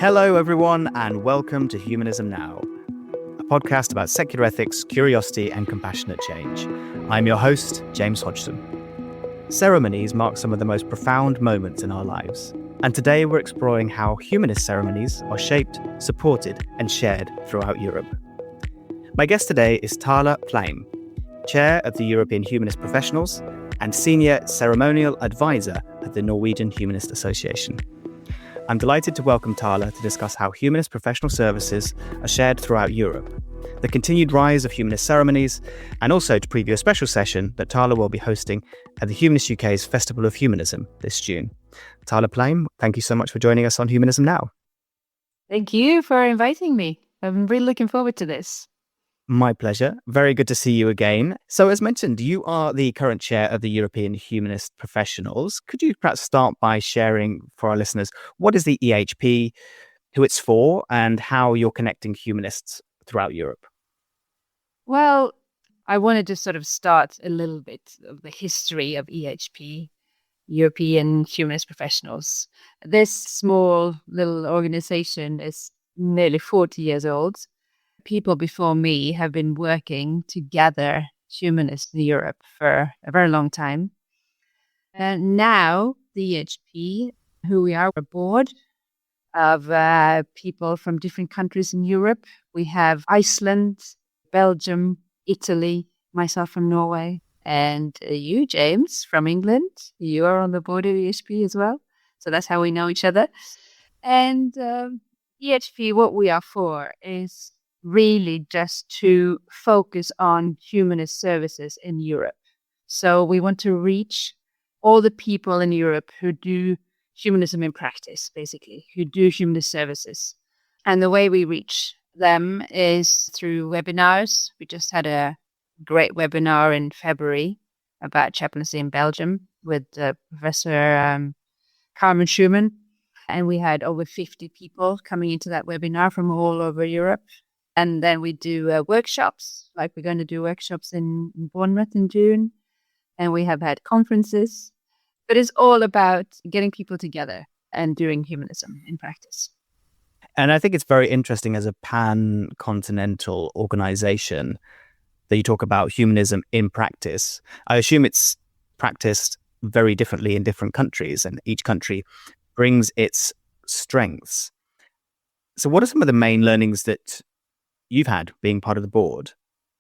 Hello, everyone, and welcome to Humanism Now, a podcast about secular ethics, curiosity, and compassionate change. I'm your host, James Hodgson. Ceremonies mark some of the most profound moments in our lives, and today we're exploring how humanist ceremonies are shaped, supported, and shared throughout Europe. My guest today is Pleym, Chair of the European Humanist Professionals and Senior Ceremonial Advisor at the Norwegian Humanist Association. I'm delighted to welcome Tala to discuss how humanist professional services are shared throughout Europe, the continued rise of humanist ceremonies, and also to preview a special session that Tala will be hosting at the Humanist UK's Festival of Humanism this June. Tala Pleym, thank you so much for joining us on Humanism Now. Thank you for inviting me. I'm really looking forward to this. My pleasure. Very good to see you again. So as mentioned, you are the current chair of the European Humanist Professionals. Could you perhaps start by sharing for our listeners, what is the EHP, who it's for, and how you're connecting humanists throughout Europe? Well, I wanted to sort of start a little bit of the history of EHP, European Humanist Professionals. This small little organization is nearly 40 years old. People before me have been working to gather humanists in Europe for a very long time. And now the EHP, who we are, a board of people from different countries in Europe. We have Iceland, Belgium, Italy, myself from Norway, and you, James, from England. You are on the board of EHP as well. So that's how we know each other. And EHP, what we are for is really just to focus on humanist services in Europe. So we want to reach all the people in Europe who do humanism in practice, basically, who do humanist services. And the way we reach them is through webinars. We just had a great webinar in February about chaplaincy in Belgium with Professor Carmen Schumann. And we had over 50 people coming into that webinar from all over Europe. And then we do workshops, like we're going to do workshops in Bournemouth in June. And we have had conferences. But it's all about getting people together and doing humanism in practice. And I think it's very interesting as a pan-continental organization that you talk about humanism in practice. I assume it's practiced very differently in different countries, and each country brings its strengths. So what are some of the main learnings that you've had being part of the board,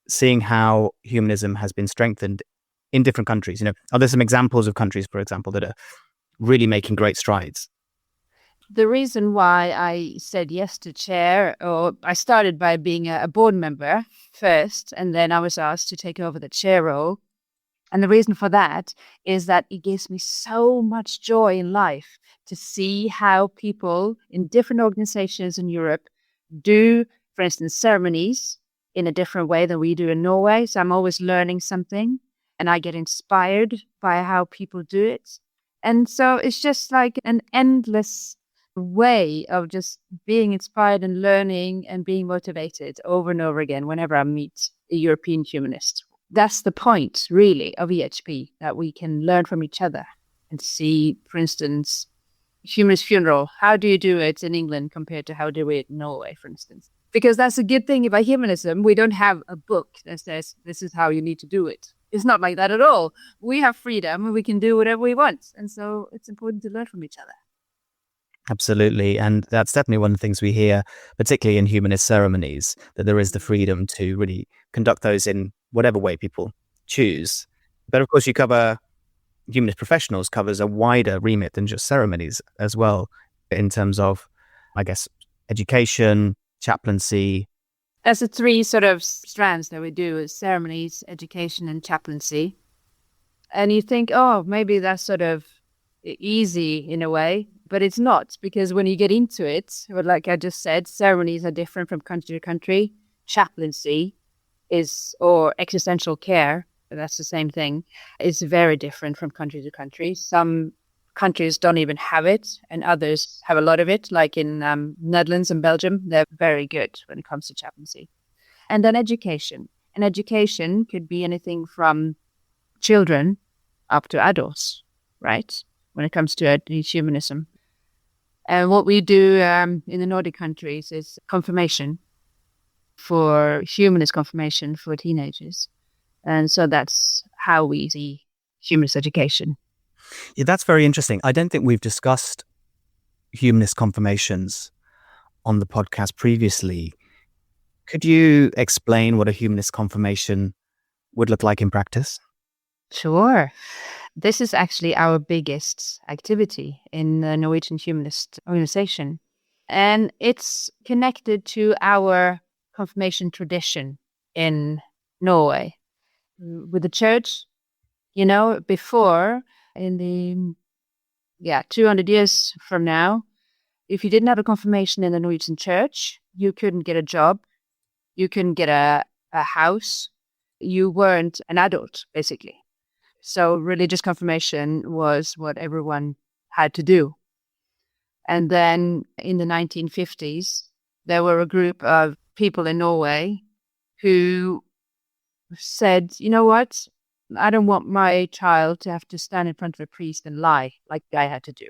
seeing how humanism has been strengthened in different countries? Are there some examples of countries, for example, that are really making great strides? The reason why I said yes to chair, or I started by being a board member first, and then I was asked to take over the chair role. And the reason for that is that it gives me so much joy in life to see how people in different organizations in Europe do, for instance, ceremonies in a different way than we do in Norway. So I'm always learning something. And I get inspired by how people do it. And so it's just like an endless way of just being inspired and learning and being motivated over and over again whenever I meet a European humanist. That's the point, really, of EHP, that we can learn from each other and see, for instance, humanist funeral. How do you do it in England compared to how do we it in Norway, for instance? Because that's a good thing about humanism. We don't have a book that says this is how you need to do it. It's not like that at all. We have freedom and we can do whatever we want. And so it's important to learn from each other. Absolutely. And that's definitely one of the things we hear, particularly in humanist ceremonies, that there is the freedom to really conduct those in whatever way people choose. But of course, humanist professionals covers a wider remit than just ceremonies as well, in terms of, I guess, education, chaplaincy. As the three sort of strands that we do is ceremonies, education, and chaplaincy. And you think, oh, maybe that's sort of easy in a way, but it's not, because when you get into it, like I just said, ceremonies are different from country to country. Chaplaincy or existential care, that's the same thing, is very different from country to country. Some countries don't even have it, and others have a lot of it, like in Netherlands and Belgium. They're very good when it comes to chaplaincy. And then education. And education could be anything from children up to adults, right? When it comes to humanism. And what we do in the Nordic countries is confirmation for humanist confirmation for teenagers. And so that's how we see humanist education. Yeah, that's very interesting. I don't think we've discussed humanist confirmations on the podcast previously. Could you explain what a humanist confirmation would look like in practice? Sure. This is actually our biggest activity in the Norwegian Humanist Organization. And it's connected to our confirmation tradition in Norway. With the church, before in the 200 years from now, if you didn't have a confirmation in the Norwegian church, you couldn't get a job, you couldn't get a house, you weren't an adult, basically. So religious confirmation was what everyone had to do. And then in the 1950s, there were a group of people in Norway who said, you know what? I don't want my child to have to stand in front of a priest and lie like I had to do.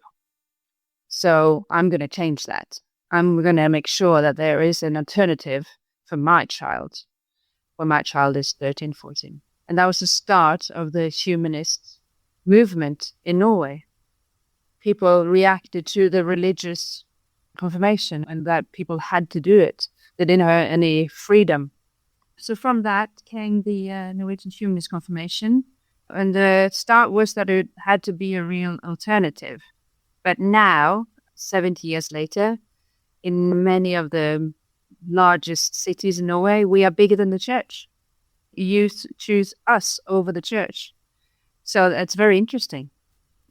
So I'm going to change that. I'm going to make sure that there is an alternative for my child when my child is 13, 14. And that was the start of the humanist movement in Norway. People reacted to the religious confirmation and that people had to do it. They didn't have any freedom. So from that came the Norwegian Humanist confirmation. And the start was that it had to be a real alternative. But now, 70 years later, in many of the largest cities in Norway, we are bigger than the church. Youth choose us over the church. So that's very interesting.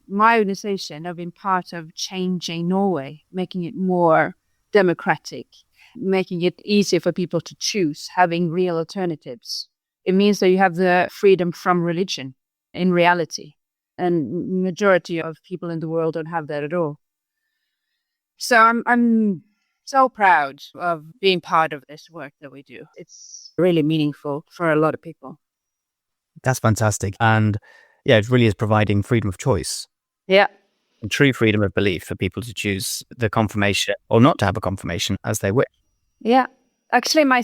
My organization have been part of changing Norway, making it more democratic, making it easier for people to choose, having real alternatives. It means that you have the freedom from religion in reality. And majority of people in the world don't have that at all. So I'm so proud of being part of this work that we do. It's really meaningful for a lot of people. That's fantastic. And yeah, it really is providing freedom of choice. Yeah. And true freedom of belief for people to choose the confirmation or not to have a confirmation as they wish. Yeah. Actually, my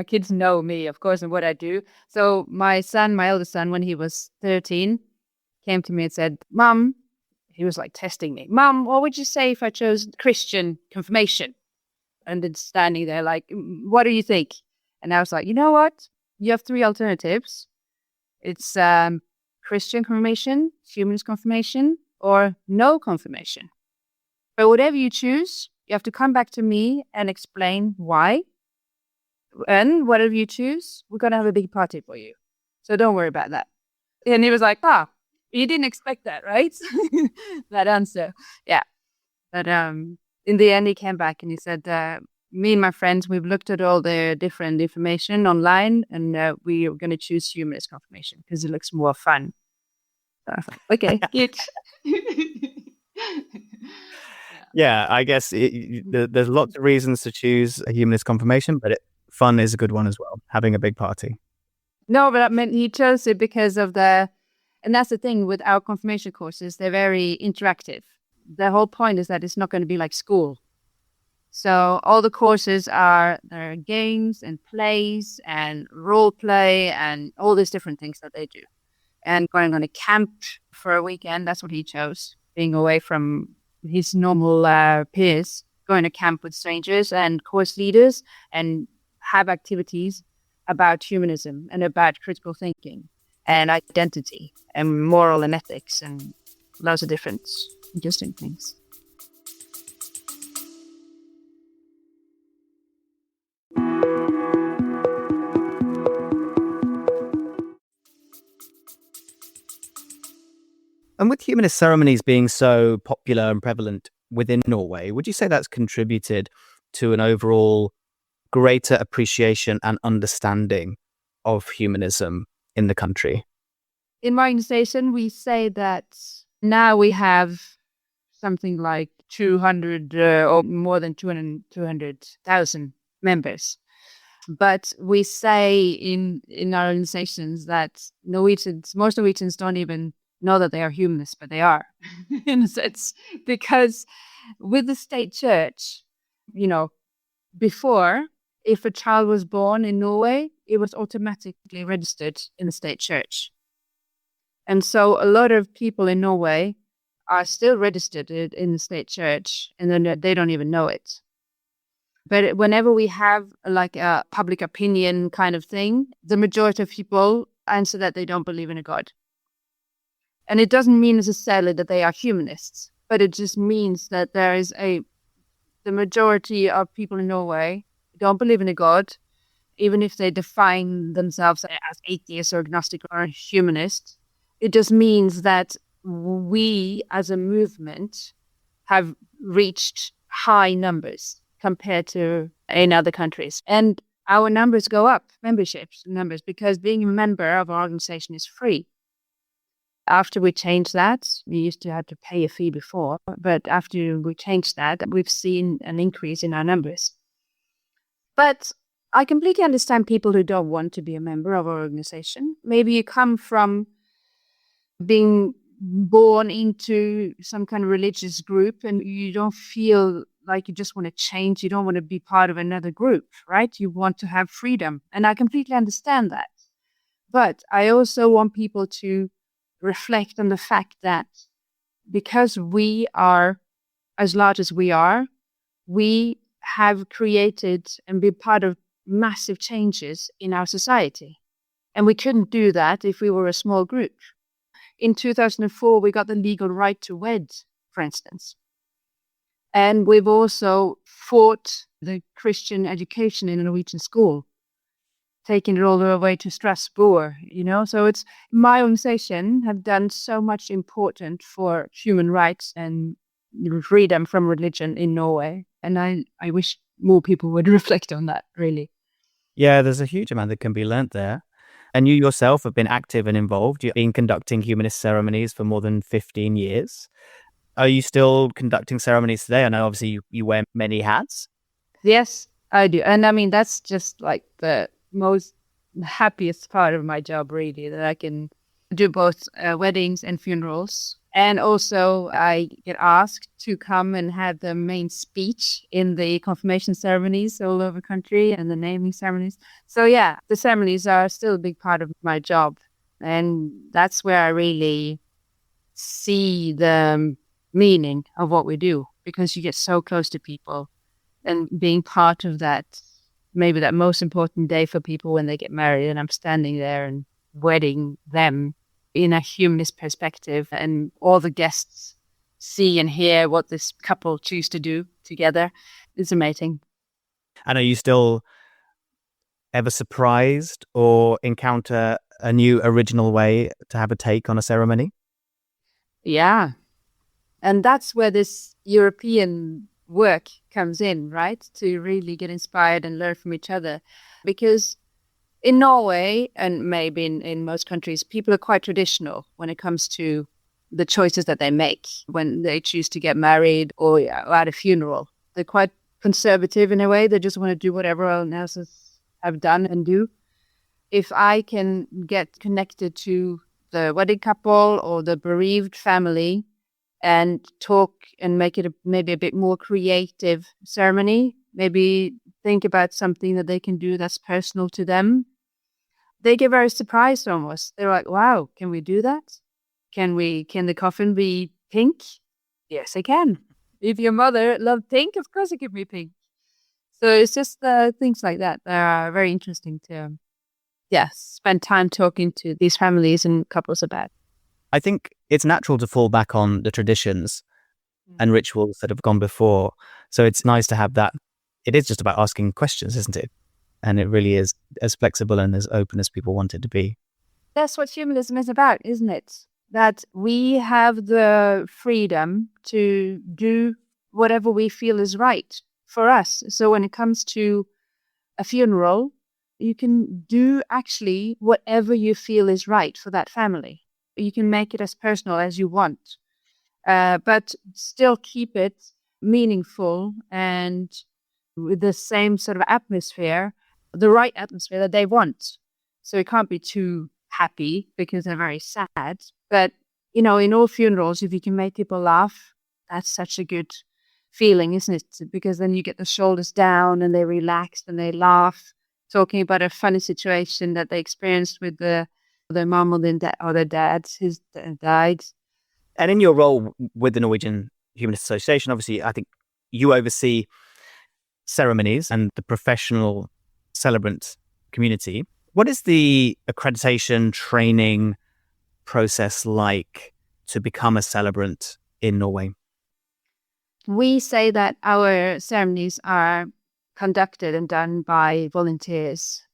kids know me, of course, and what I do. So my eldest son, when he was 13, came to me and said, Mom, he was like testing me. Mom, what would you say if I chose Christian confirmation? And then standing there like, what do you think? And I was like, you know what? You have three alternatives. It's Christian confirmation, humanist confirmation, or no confirmation. But whatever you choose, you have to come back to me and explain why. And whatever you choose, we're going to have a big party for you. So don't worry about that. And he was like, you didn't expect that, right? That answer. Yeah. But in the end, he came back and he said, me and my friends, we've looked at all the different information online and we are going to choose humanist confirmation because it looks more fun. So I was like, okay, good. Yeah, I guess there's lots of reasons to choose a humanist confirmation, but fun is a good one as well, having a big party. No, but I mean, he chose it because of and that's the thing with our confirmation courses, they're very interactive. The whole point is that it's not going to be like school. So all the courses there are games and plays and role play and all these different things that they do. And going on a camp for a weekend, that's what he chose, being away from his normal peers, going to camp with strangers and course leaders and have activities about humanism and about critical thinking and identity and moral and ethics and lots of different interesting things. And with humanist ceremonies being so popular and prevalent within Norway, would you say that's contributed to an overall greater appreciation and understanding of humanism in the country? In my organization, we say that now we have something like 200 or more than 200,000 members. But we say in our organizations that most Norwegians don't even know that they are humanists, but they are in a sense, because With the state church, before, if a child was born in Norway, it was automatically registered in the state church. And so a lot of people in Norway are still registered in the state church, and then they don't even know it. But whenever we have like a public opinion kind of thing, the majority of people answer that they don't believe in a God. And it doesn't mean necessarily that they are humanists, but it just means that the majority of people in Norway don't believe in a God, even if they define themselves as atheists or agnostic or humanist. It just means that we as a movement have reached high numbers compared to in other countries. And our numbers go up, membership numbers, because being a member of our organization is free. After we changed that, we used to have to pay a fee before, but after we changed that, we've seen an increase in our numbers. But I completely understand people who don't want to be a member of our organization. Maybe you come from being born into some kind of religious group and you don't feel like you just want to change. You don't want to be part of another group, right? You want to have freedom. And I completely understand that. But I also want people to reflect on the fact that because we are as large as we are, we have created and been part of massive changes in our society. And we couldn't do that if we were a small group. In 2004, we got the legal right to wed, for instance. And we've also fought the Christian education in a Norwegian school, taking it all the way to Strasbourg, So it's my organization have done so much important for human rights and freedom from religion in Norway. And I wish more people would reflect on that, really. Yeah, there's a huge amount that can be learnt there. And you yourself have been active and involved. You've been conducting humanist ceremonies for more than 15 years. Are you still conducting ceremonies today? I know obviously you wear many hats. Yes, I do. And I mean, that's just like the most happiest part of my job, really, that I can do both weddings and funerals. And also I get asked to come and have the main speech in the confirmation ceremonies all over the country and the naming ceremonies. So yeah, the ceremonies are still a big part of my job. And that's where I really see the meaning of what we do, because you get so close to people and being part of that, maybe that most important day for people when they get married, and I'm standing there and wedding them in a humanist perspective, and all the guests see and hear what this couple choose to do together. It's amazing. And are you still ever surprised or encounter a new original way to have a take on a ceremony? Yeah. And that's where this European work comes in, right? To really get inspired and learn from each other. Because in Norway, and maybe in most countries, people are quite traditional when it comes to the choices that they make when they choose to get married or at a funeral. They're quite conservative in a way. They just want to do what everyone else have done and do. If I can get connected to the wedding couple or the bereaved family and talk and make it maybe a bit more creative ceremony, maybe think about something that they can do that's personal to them, they get very surprised almost. They're like, wow, can we do that? Can the coffin be pink? Yes, I can. If your mother loved pink, of course it can be pink. So it's just things like that are very interesting to, spend time talking to these families and couples about. I think it's natural to fall back on the traditions and rituals that have gone before. So it's nice to have that. It is just about asking questions, isn't it? And it really is as flexible and as open as people want it to be. That's what humanism is about, isn't it? That we have the freedom to do whatever we feel is right for us. So when it comes to a funeral, you can do actually whatever you feel is right for that family. You can make it as personal as you want, but still keep it meaningful and with the same sort of atmosphere, the right atmosphere that they want. So it can't be too happy because they're very sad. But, in all funerals, if you can make people laugh, that's such a good feeling, isn't it? Because then you get the shoulders down and they relax and they laugh, talking about a funny situation that they experienced with their mom or their dad who's died. And in your role with the Norwegian Humanist Association, obviously, I think you oversee ceremonies and the professional celebrant community. What is the accreditation training process like to become a celebrant in Norway? We say that our ceremonies are conducted and done by volunteers.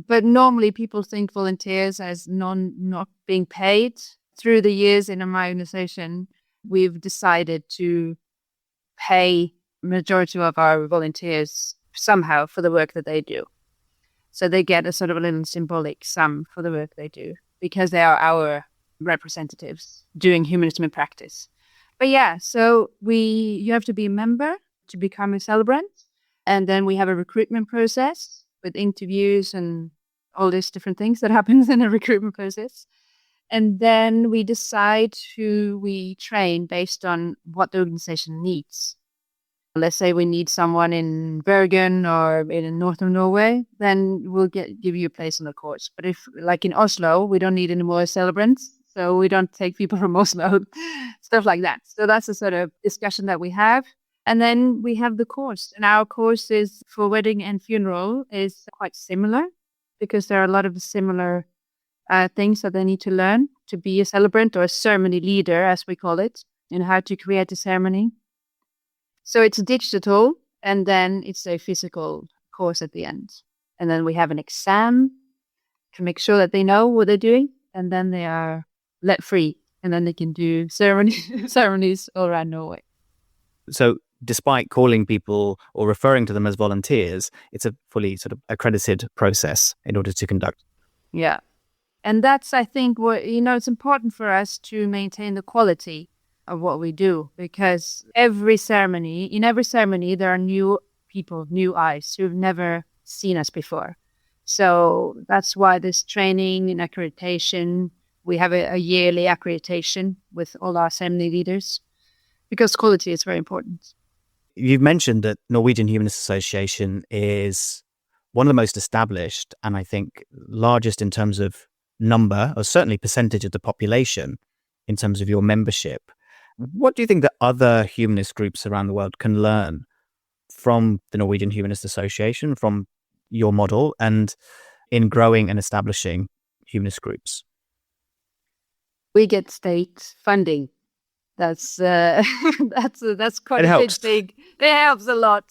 But normally people think volunteers as not being paid. Through the years in my organization, we've decided to pay majority of our volunteers somehow for the work that they do. So they get a sort of a little symbolic sum for the work they do because they are our representatives doing humanism in practice. But yeah, so you have to be a member to become a celebrant. And then we have a recruitment process with interviews and all these different things that happens in a recruitment process. And then we decide who we train based on what the organization needs. Let's say we need someone in Bergen or in northern Norway, then we'll give you a place on the course. But if, like in Oslo, we don't need any more celebrants, so we don't take people from Oslo, stuff like that. So that's the sort of discussion that we have. And then we have the course. And our course is for wedding and funeral is quite similar because there are a lot of similar things that they need to learn to be a celebrant or a ceremony leader, as we call it, and how to create a ceremony. So it's digital, and then it's a physical course at the end. And then we have an exam to make sure that they know what they're doing, and then they are let free, and then they can do ceremonies all around Norway. So despite calling people or referring to them as volunteers, it's a fully sort of accredited process in order to conduct. Yeah. And that's, I think, what, it's important for us to maintain the quality of what we do, because in every ceremony, there are new people, new eyes who've never seen us before. So that's why this training and accreditation, we have a yearly accreditation with all our ceremony leaders, because quality is very important. You've mentioned that Norwegian Humanist Association is one of the most established and I think largest in terms of number, or certainly percentage of the population in terms of your membership. What do you think that other humanist groups around the world can learn from the Norwegian Humanist Association, from your model, and in growing and establishing humanist groups? We get state funding. That's quite a big thing. It helps a lot.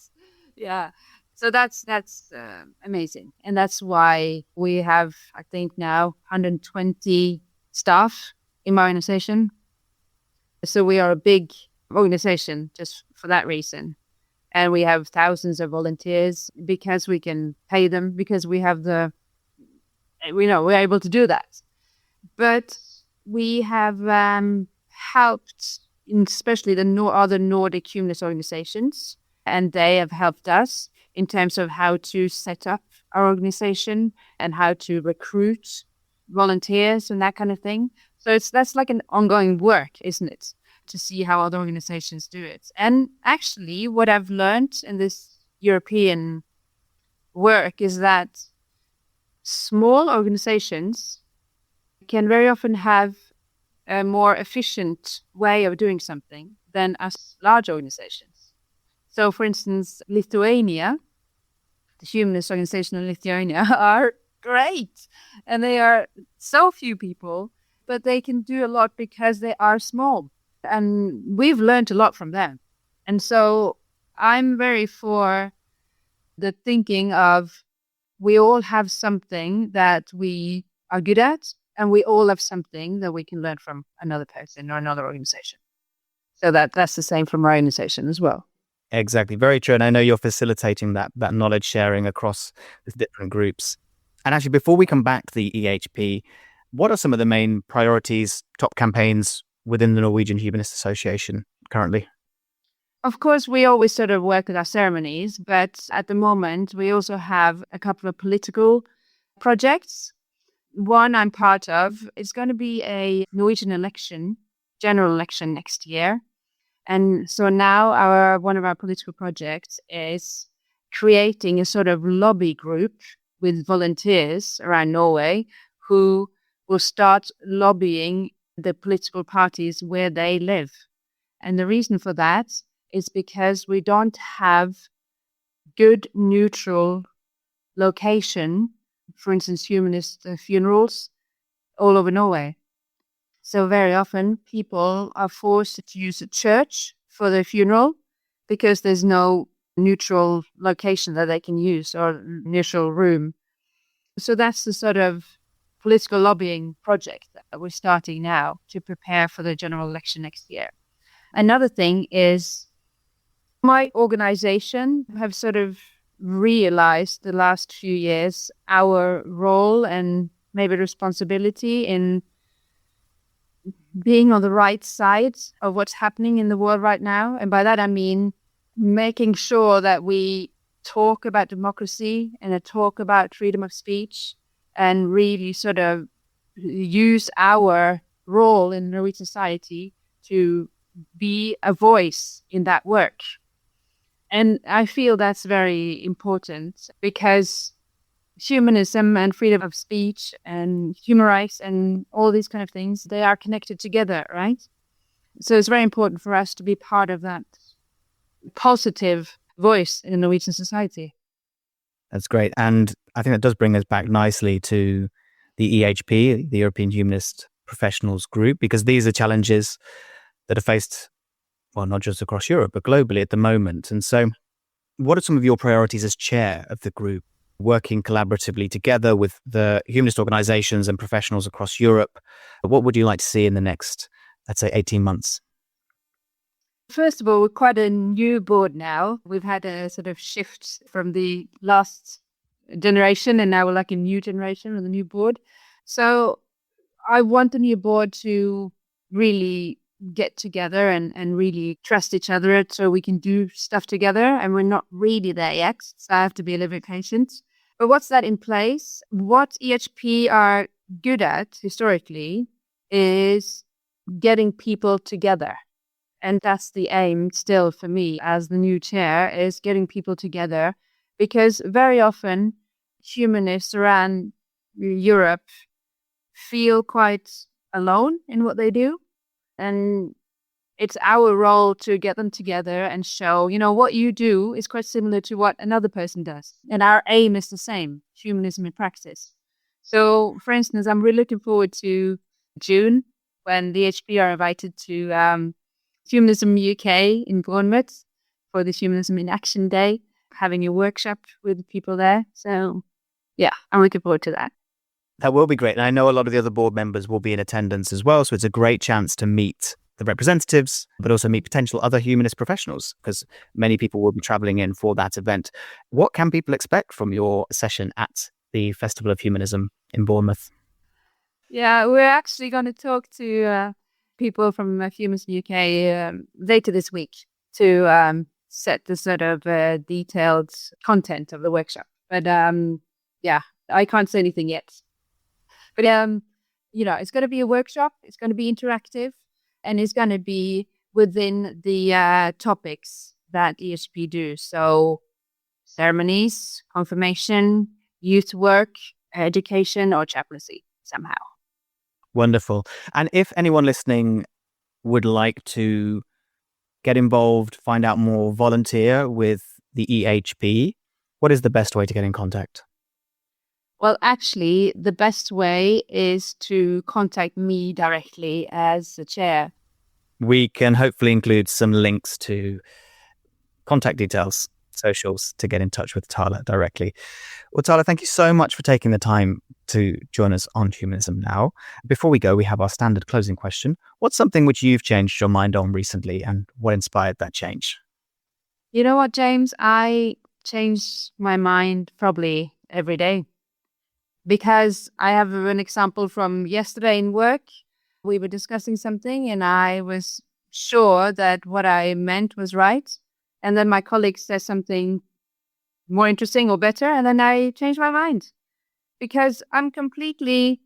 Yeah. So that's amazing. And that's why we have, I think now, 120 staff in my organization. So we are a big organization just for that reason. And we have thousands of volunteers because we can pay them, because we're able to do that. But we have helped, especially the other Nordic humanist organizations, and they have helped us in terms of how to set up our organization and how to recruit volunteers and that kind of thing. So that's like an ongoing work, isn't it? To see how other organizations do it. And actually, what I've learned in this European work is that small organizations can very often have a more efficient way of doing something than us large organizations. So, for instance, Lithuania, the humanist organization in Lithuania, are great. And they are so few people, but they can do a lot because they are small. And we've learned a lot from them. And so I'm very for the thinking of we all have something that we are good at, and we all have something that we can learn from another person or another organization. So that's the same from our organization as well. Exactly. Very true. And I know you're facilitating that knowledge sharing across the different groups. And actually, before we come back to the EHP, what are some of the main priorities, top campaigns within the Norwegian Humanist Association currently? Of course, we always sort of work with our ceremonies, but at the moment, we also have a couple of political projects. One I'm part of is going to be a Norwegian general election next year. And so now one of our political projects is creating a sort of lobby group with volunteers around Norway who will start lobbying the political parties where they live. And the reason for that is because we don't have good neutral location, for instance, humanist funerals all over Norway. So very often people are forced to use a church for their funeral because there's no neutral location that they can use or neutral room. So that's the sort of political lobbying project that we're starting now to prepare for the general election next year. Another thing is my organization have sort of realized the last few years our role and maybe responsibility in being on the right side of what's happening in the world right now. And by that, I mean making sure that we talk about democracy and talk about freedom of speech and really sort of use our role in Norwegian society to be a voice in that work. And I feel that's very important because humanism and freedom of speech and human rights and all these kind of things, they are connected together, right? So it's very important for us to be part of that positive voice in Norwegian society. That's great. And I think that does bring us back nicely to the EHP, the European Humanist Professionals group, because these are challenges that are faced, well, not just across Europe, but globally at the moment. And so what are some of your priorities as chair of the group, working collaboratively together with the humanist organizations and professionals across Europe? What would you like to see in the next, let's say, 18 months? First of all, we're quite a new board now. We've had a sort of shift from the last generation, and now we're like a new generation with a new board. So I want the new board to really get together and really trust each other so we can do stuff together. And we're not really there yet, so I have to be a little bit patient. But what's that in place? What EHP are good at historically is getting people together. And that's the aim still for me as the new chair, is getting people together, because very often humanists around Europe feel quite alone in what they do. And it's our role to get them together and show, what you do is quite similar to what another person does. And our aim is the same, humanism in practice. So, for instance, I'm really looking forward to June when the EHP are invited to Humanism UK in Bournemouth for the Humanism in Action Day, having a workshop with people there. So, yeah, I'm looking forward to that. That will be great. And I know a lot of the other board members will be in attendance as well. So it's a great chance to meet the representatives, but also meet potential other humanist professionals, because many people will be traveling in for that event. What can people expect from your session at the Festival of Humanism in Bournemouth? Yeah, we're actually going to talk to people from Humanism UK later this week to set the sort of detailed content of the workshop. But yeah, I can't say anything yet. But it's going to be a workshop. It's going to be interactive, and it's going to be within the topics that EHP do. So ceremonies, confirmation, youth work, education, or chaplaincy somehow. Wonderful. And if anyone listening would like to get involved, find out more, volunteer with the EHP, what is the best way to get in contact? Well, actually, the best way is to contact me directly as the chair. We can hopefully include some links to contact details, socials, to get in touch with Tala directly. Well, Tala, thank you so much for taking the time to join us on Humanism Now. Before we go, we have our standard closing question. What's something which you've changed your mind on recently, and what inspired that change? You know what, James? I change my mind probably every day, because I have an example from yesterday in work. We were discussing something and I was sure that what I meant was right. And then my colleague says something more interesting or better, and then I change my mind, because I'm completely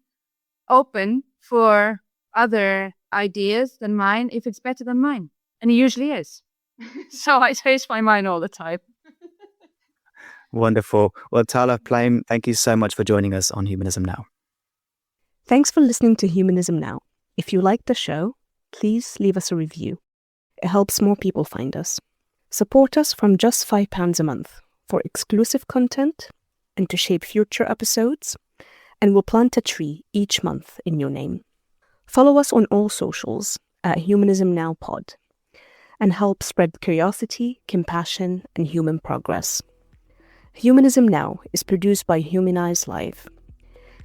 open for other ideas than mine if it's better than mine. And he usually is. So I change my mind all the time. Wonderful. Well, Tala, Pleym, thank you so much for joining us on Humanism Now. Thanks for listening to Humanism Now. If you like the show, please leave us a review. It helps more people find us. Support us from just £5 a month for exclusive content and to shape future episodes, and we'll plant a tree each month in your name. Follow us on all socials at Humanism Now Pod and help spread curiosity, compassion, and human progress. Humanism Now is produced by Humanize Live,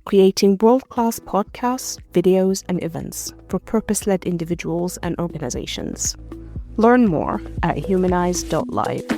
creating world-class podcasts, videos, and events for purpose-led individuals and organizations. Learn more at humanize.live.